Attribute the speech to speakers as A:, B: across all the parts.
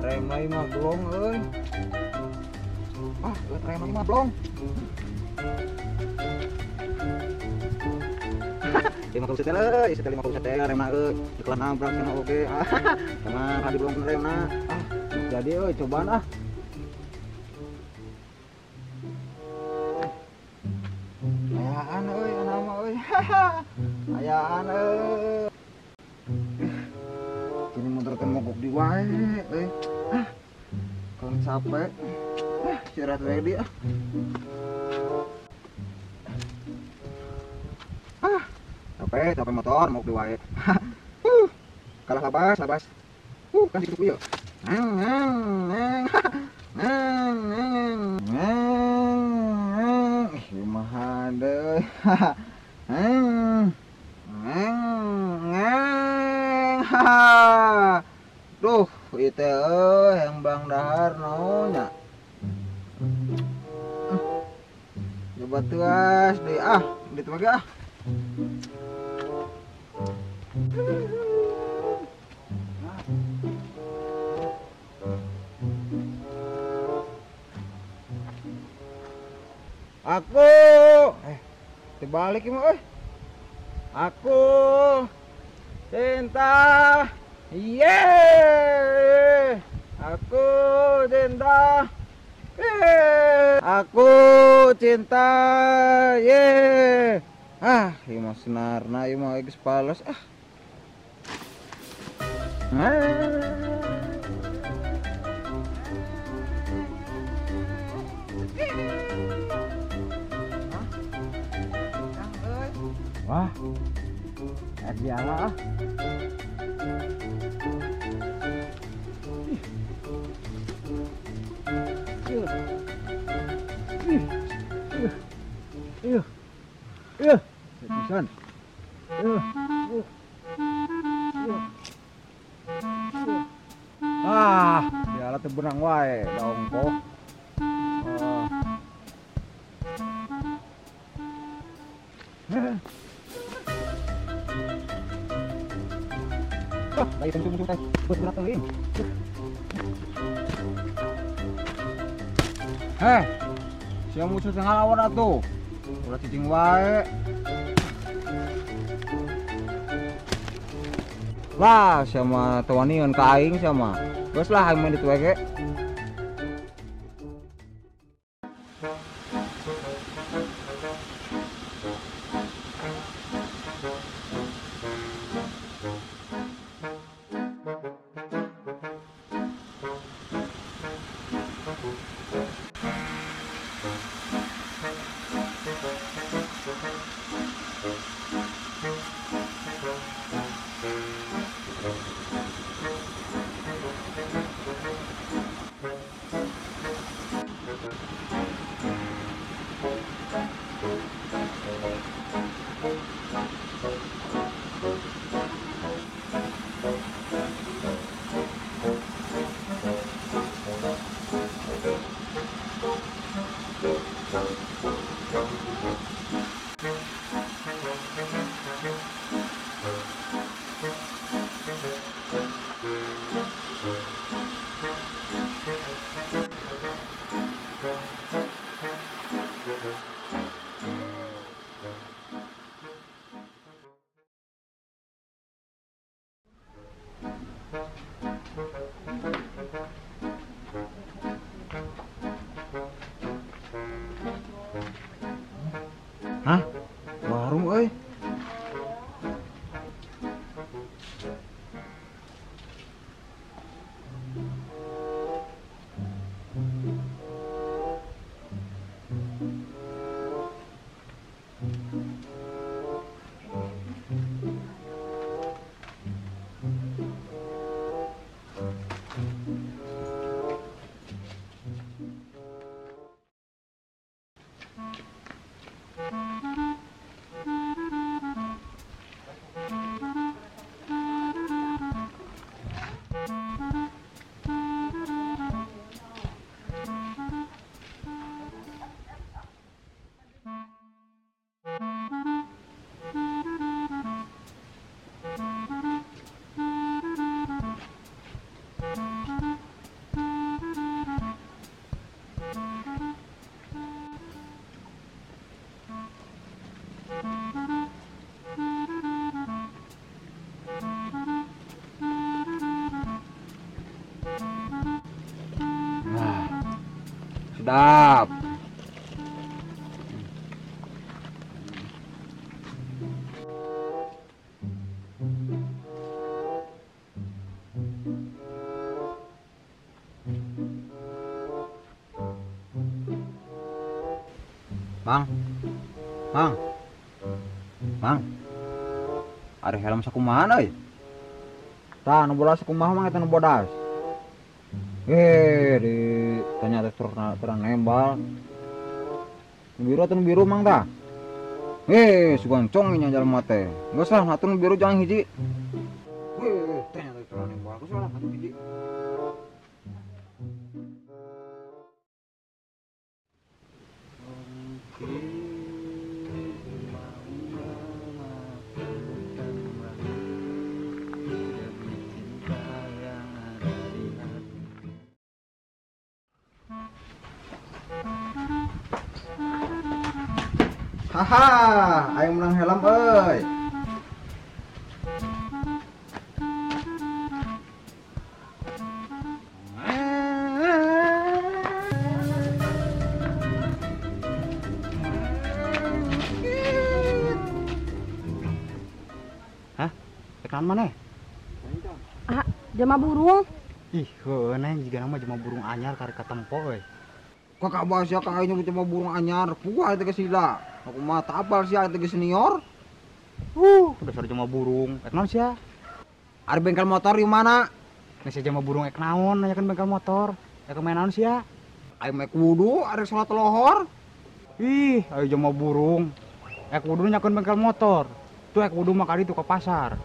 A: Remai mah belum euy. Remai mah belum. Lima puluh setel euy, setel 50 setel remna euy. Iklan nabrak cenah oge. Emang tadi belum remna. Jadi euy cobaan ah. Ayaan euy, ana mah euy. Ayaan euy. Ini motor teh mogok di wae euy. Kalau capek. Istirahat wae di ah. Capek motor mogok di wae. Kalah labas. Kan situ ieu. Kumaha deui. Duh, itu yang Bang Dahar naunya. Coba tuas deh di temaga ah. Aku dibalik ini euy. Aku cinta. Yeay, aku cinta. Aku cinta. Yeay. Ieu mah senarna ieu mah geus pales ah. Wah, biasa ah. Pisan. Biala teu beunang wae daong po. Bayi tunggu teh. Buat berat teuing. Siang musuh tengah lawan atuh. Ulah cicing wae. Lah, sama tewanian ka aing sama. Geus lah aing mah ditu we ge. sedap. Bang, bang, bang, ada helm sakumaha euy? Tah, nu bodas sakumaha mah eta nu bodas. Di ternyata terang nembal. Nu biru atuh nu biru mang tah. Sugancong nya jalma teh. Geus lah atuh nu biru jangan hiji. Ternyata terang nembal. Geus lah atuh hiji. Haha, ayo menang helm euy. Hah? Tekan mana?
B: Ah, jama burung.
A: Ih, heuneh jiga nama jema burung anyar karek katempo euy. Kakak bahasa kayaknya cuma burung anyar, puah teh sila. Aku mah tak apal sia teh senior. Dasar cuma burung. Ek naon sia? Ada bengkel motor di mana? Nasi jama burung ek naon nanyakeun bengkel motor. Ek main naon sia? Ayo mek wudu arek salat lohor. Ih, ayo jama burung. Ek wudu nyakeun bengkel motor. Tuh ek wudu mah kali tuh ke pasar.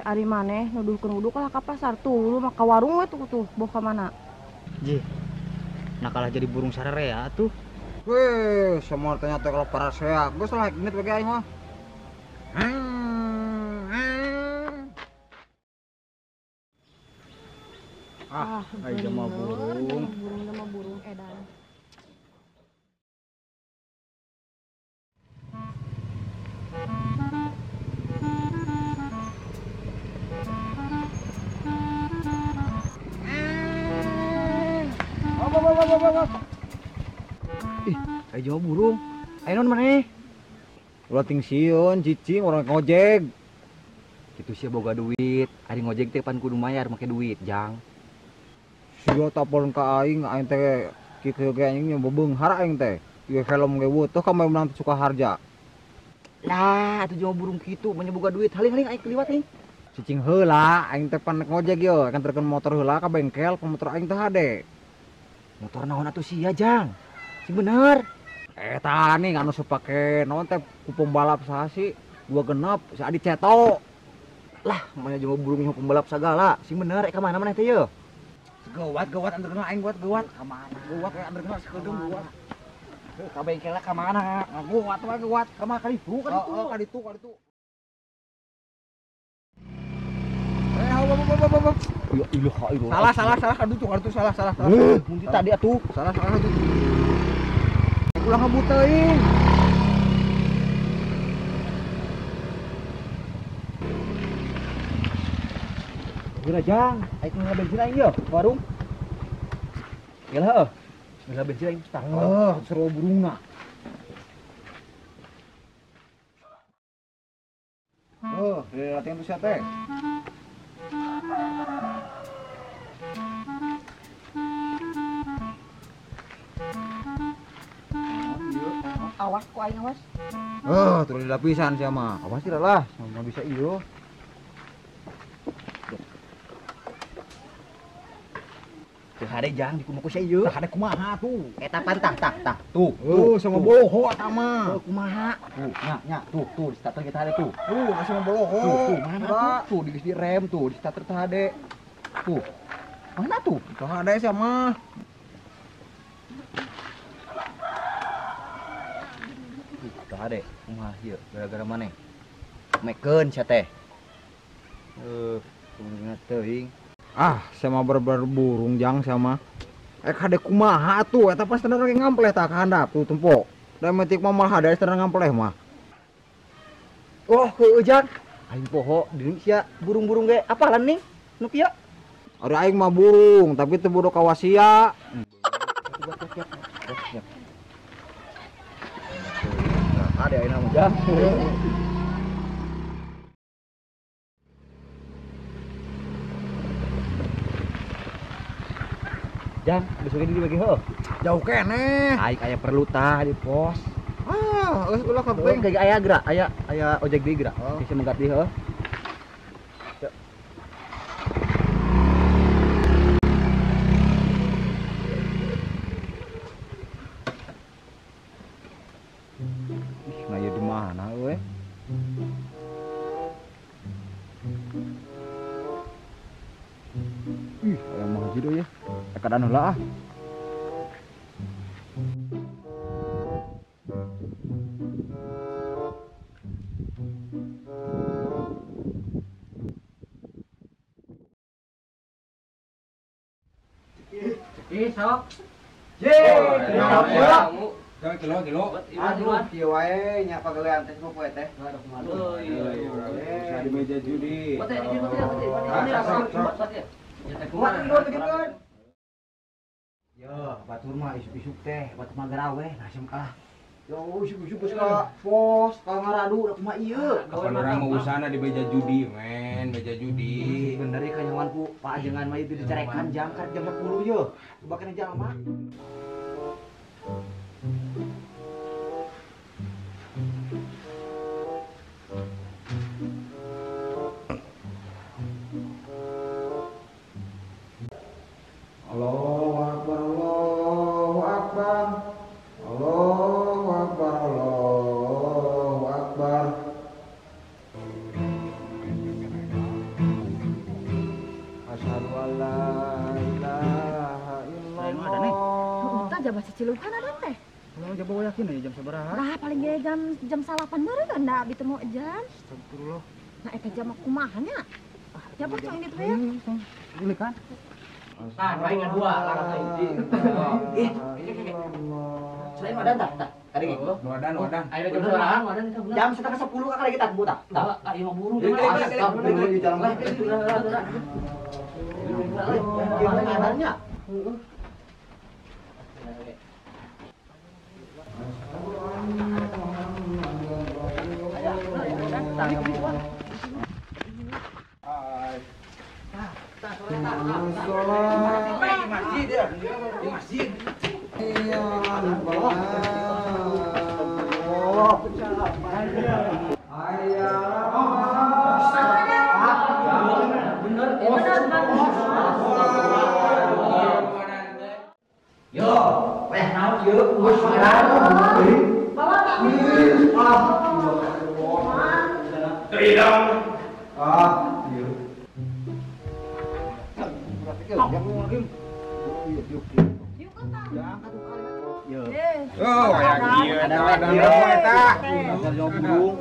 B: Ari maneh nuduhkeun wudu kalah ka pasar tuh, lu mah ka warung we tuh, boh ka mana?
C: Jih, nah kalah jadi burung sararea tuh.
A: Weh, semua ternyata kalau para saya, gue salah genit bagi aing mah.
B: Ayo
C: jama burung.
B: Jama burung edan.
C: Ayo jama burung. Ayo non maneh.
A: Ulah ting sieun cicing orang ngojek.
C: Kitu sia boga duit. Ari ngojek teh pan kudu mayar make duit, Jang.
A: Sia tapon ka aing teh kitu ge aing nya bebeunghar aing teh. Ieu helm ge weuh teh ka menang suka harja.
C: Lah, atuh jama burung kitu banyak boga duit. Haling aing keliwat heuh.
A: Cicing heula aing teh pan ngojek ye, kan terkeun motor heula ka bengkel, motor aing teh hade.
C: Motor naon atuh sia, Jang? Sing bener.
A: Eta nih anu supake naon teh ku pembalap saha sih? 2 genep si Adi Ceto.
C: Lah, mana jama burung yang pembalap segala. Sing bener ka mana maneh teh ye?
A: Gawat anderna aing gawat. Ka mana? Gawat we anderna sekedeung gawat.
C: Ka bengkelna ka mana?
A: Gawat we gawat. Ka mana kali itu.
C: Ya ilah ilah.
A: Salah kadu salah.
C: Munti tadi atuh.
A: Salah kadu. Ulah ngebut teuing.
C: Gila Jang, aing ngela bensin aing ye, warung. Gila heuh. Ngela bensin aing start.
A: Seru burungna. Latihan tuh siapa?
B: Awas ku aing awas.
A: Terus dilapisan sih mah. Awas sih lah, sama bisa iyo.
C: Teu hade Jang di kumaha sia ieu.
A: Hade kumaha tuh?
C: Eta pantah tah. Tuh.
A: Sama boloho eta mah.
C: Kumaha? Nya tuh di starter kita ada tuh.
A: Sama boloho.
C: Tuh mana tuh? Di rem tuh, di starter teh hade. Tuh. Mana tuh?
A: Teu hade sih mah.
C: Teu hade. Kumaha ieu? Gara-gara maneh? Mekeun sia teh. Kumaha teuing.
A: Sama burung Jang sama. Hade kumaha tuh? Eta pas tenan lagi ngampleh tah ka handap tuh tempo. Da metik mah malah hade tenan ngampleh mah.
C: Oh, heueuh Jang. Aing poho di sia burung-burung ge apalan nih? Nu kieu?
A: Ari aing mah burung, tapi teu bodo ka wasia.
C: Siap. Ada yang nama Jang. Jang, besok ini dibagi ho.
A: Jauh kene.
C: Aik aya perlu tah di pos.
A: Geus ulah
C: Beng
A: kabeng.
C: kayak aya gerak, aya ojek di gerak.
A: Oh.
C: Bisa mengganti ho. Ih, ngayu di mana we? Ih, ayam mah jido ya. Kadang heula ah.
D: Sok.
A: Aduh, kieu wae nya pagawaian teh ku poe teh.
C: Bisa di meja judi. Yo, batur mah isuk-isuk teh, batur mah garawe, nasem kalah.
A: Yo, isuk-isuk geus ka pos, ka ngaradu da kumaha ieu.
D: Kapan orang mau usahana di meja judi, men, meja judi.
C: Bener ya kanyawan ku, Pak Ajengan mah itu dicerekan jangkar jam 10 yo. Coba kena jalma.
A: Allahu Akbar, Allahu Akbar. Allahu Akbar, Allahu Akbar. Asyhadu an la ilaha illallah.
B: Utah jabat ciciluhan ada teh.
C: Kalau jaba yakin ya jam sabaraha?
B: Nah, paling gede jam 8 baru kan da abdi teh mau ejan.
C: Astagfirullah.
B: Nah, eta jam kumaha nya? Jabat cang ini teh ya.
C: Ini kan.
D: Nah, main kedua, larang hiji.
C: Selain wadan tak? Tadi gitu.
D: Wadan. Ayo jam berapa? Wadan kita bulan.
C: Jam setengah 10 kakak lagi tak buta.
D: Ayo mau buru.
C: Astagfirullah di jalan lah. Gimana adanya?
D: Di masjid ya. Di masjid.
C: Yo, weh naon ieu? Geus padan. Yo.
D: Oh, aya kieu.
C: Ada
D: Eta.
C: Ada burung.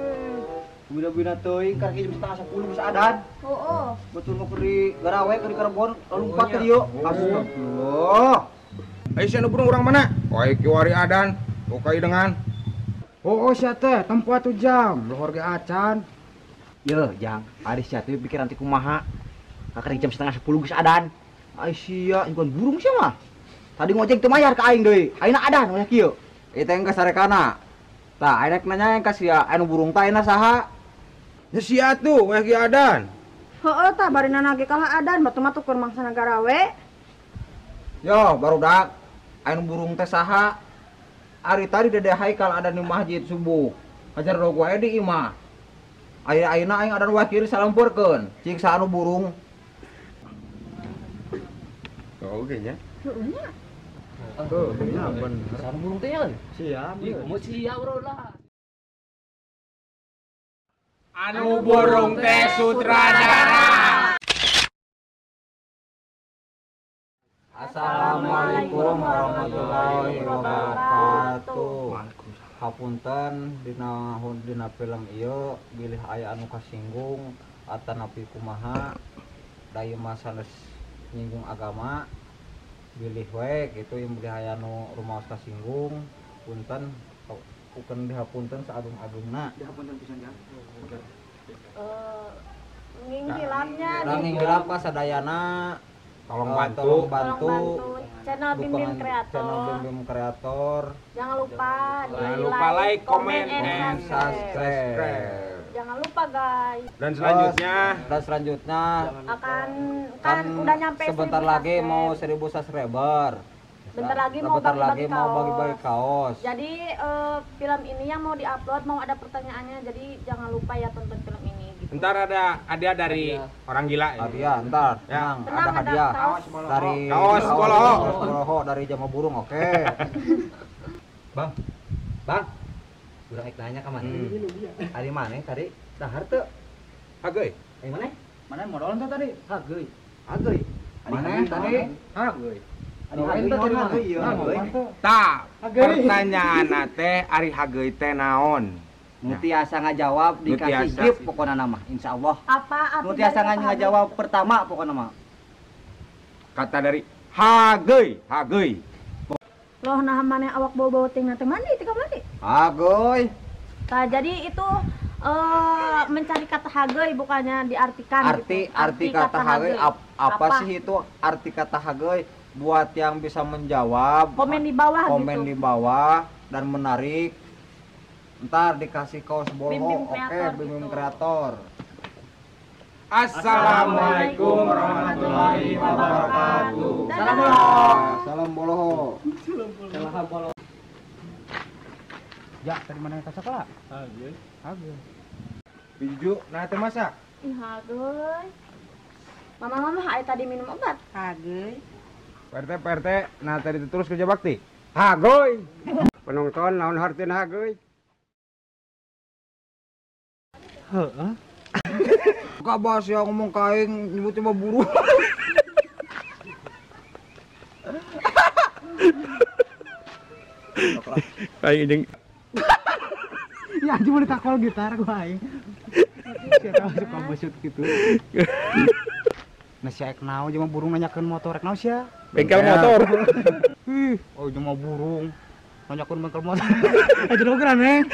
C: Bina-bina teuing karek jam setengah 10 geus adan.
B: Heeh.
C: Betul mau pergi garawe ke di Karbon, lompat ke dieu. Astagfirullah.
D: Ayo sia burung urang mana? Wae ki wari adan. Pokai dengan
A: sia teh tempat 1 jam, lohor ge acan.
C: Yo, Jang, ari sia teh pikir nanti kumaha. Karek jam setengah 10 geus adan. Ai sia, bukan burung sia mah. Tadi ngojek teu mayar ka aing deui. Ayeuna adan we kieu.
A: Eta engke sarekana. Tah, ayeuna nanya engke sia anu burung tah ayeuna saha?
D: ya sia tuh, wae ki adan.
B: Heeh tah barina nage kalah adan batu mah tukeun mangsana garawe.
A: Yo, barudak. Anu burung teh saha? Ari tadi Dede Haikal ada di masjid subuh. Hajar do gua di imah. Ayeuna aing adan wakil salampeurkeun. Cing sa anu burung.
D: Oke nya.
B: Heeh nya.
A: Tuh, bener.
D: Sareng burung teh ya.
A: Siap.
D: Mau sia bro lah. Anu burung teh sutradara.
A: Assalamualaikum warahmatullahi wabarakatuh. Hapunten dina film ieu bilih aya anu kasinggung atanapi kumaha dayu mah sanes nyinggung agama bilih we kitu yang bilih aya anu rumaos kasinggung punten ukeun dihapunten saadung-adungna
C: Dihapunten pisan Jang.
B: Nginggilannya
A: Nanging gelap ka sadayana
D: Tolong
A: tolong
D: bantu.
A: bantu
B: Tolong bantu. channel Bim Bim
A: channel
B: Kreator.
A: Bim Bim Kreator.
B: Jangan lupa
D: Jangan lupa like, comment, and
A: subscribe.
B: Jangan lupa guys.
D: Dan selanjutnya
A: Dan selanjutnya
B: Akan kan udah nyampe
A: sebentar
B: 1000
A: lagi
B: subscribe.
A: mau 1000 subscriber.
B: Bentar lagi mau
A: Sebentar lagi
B: bagi-bagi
A: mau
B: kaos.
A: bagi-bagi kaos.
B: Jadi film ini yang mau diupload mau ada pertanyaannya. Jadi jangan lupa ya tonton film ini gitu.
D: ntar ada hadiah dari orang gila ya.
A: Hadiah ntar,
D: Ya.
A: tenang, ada
B: Tenang, ada
A: hadiah
B: kaos
A: dari
D: Kaos Boloho.
A: Kaos Boloho dari Jama Burung, oke.
C: Bang. Urang ek nanya ka mana? Ari mana tadi? Dahar teu.
D: Hageuy.
C: Ai mana? Mana modal teh tadi? Hageuy.
A: Mana tadi?
D: Hageuy.
C: Ari hageuy tadi mana? Hageuy.
D: Tah, pertanyaan teh ari hageuy teh naon?
C: Nu tiasa ngajawab
D: Nu
C: dikasih
D: tiasa
C: gift
D: sih.
C: pokona nama insyaallah.
B: Apa
C: Nu
B: arti
C: tiasa
B: dari kata
C: ngajawab pertama pokona mah.
D: Kata dari hageuy.
B: Loh nah maneh awak bau-bau ting teh mandi ti kamari.
A: Agoy.
B: Nah, jadi itu mencari kata hageuy bukannya diartikan
A: Arti
B: gitu.
A: kata hageuy apa sih itu arti kata hageuy? Buat yang bisa menjawab,
B: Komen di bawah
A: komen
B: gitu.
A: di bawah dan menarik. Ntar dikasih kaos
B: Bim
A: Boloho,
B: Bim
A: oke,
B: Kreator
A: Bim Bim
B: gitu.
A: Kreator.
D: Assalamualaikum warahmatullahi wabarakatuh.
B: Dadah.
A: Salam Boloho.
C: Ya, tadi mana ka sekolah?
D: Biju, nah teh masak.
B: Ih hageuy. Mama aya tadi minum obat.
D: PRT, nah tadi terus kerja bakti. Hageuy. Penonton naon hartina hageuy?
A: Buka bahas ya ngomong kain nyebut Jama Burung.
D: Kayak ini.
C: Ya, cuma ditakol gitar gua aing. Siapa suka besut gitu.
A: Nah, si Aek naon Jama Burung nanyakeun motor rek naon sia?
D: Bengkel motor.
A: Ih, oh Jama Burung nanyakeun bengkel motor.
C: Aja lo keren, Neng.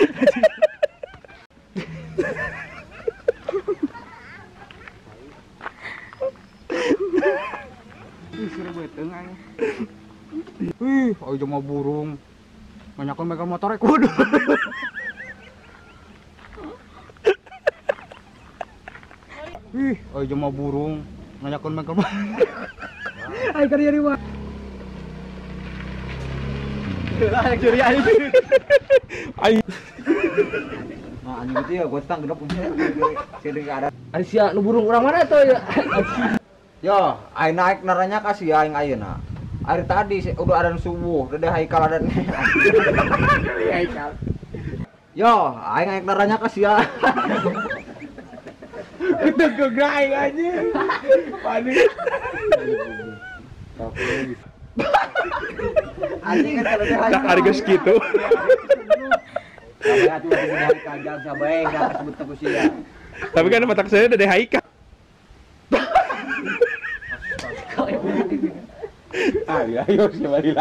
A: Ih, suruh beteung aing. Ih, oh Jama Burung nanyakeun bengkel motor rek kudu. Ih, oh Jama Burung nanyakeun bengkel motor.
C: Ai karya riwa. Lah, curi aing.
A: Nah, anjing gitu ya, gua tang genep punya. Sini ada.
C: Ari sia nu burung urang mana tuh ya?
A: Yo, aing naik naranya kasih aing ayeuna. Hari tadi udah ada subuh, udah Haikal ada nih. Haikal. Yo, aing naik naranya kasih ya.
D: Itu gegai aja. Panik.
A: Anjing kan kalau dia Haikal.
D: Hari geus kitu.
C: Sabae atuh di hari kanjang sabae enggak kesebut ku sia.
D: Tapi kan matak saya udah haika. Ayo, siapa lagi?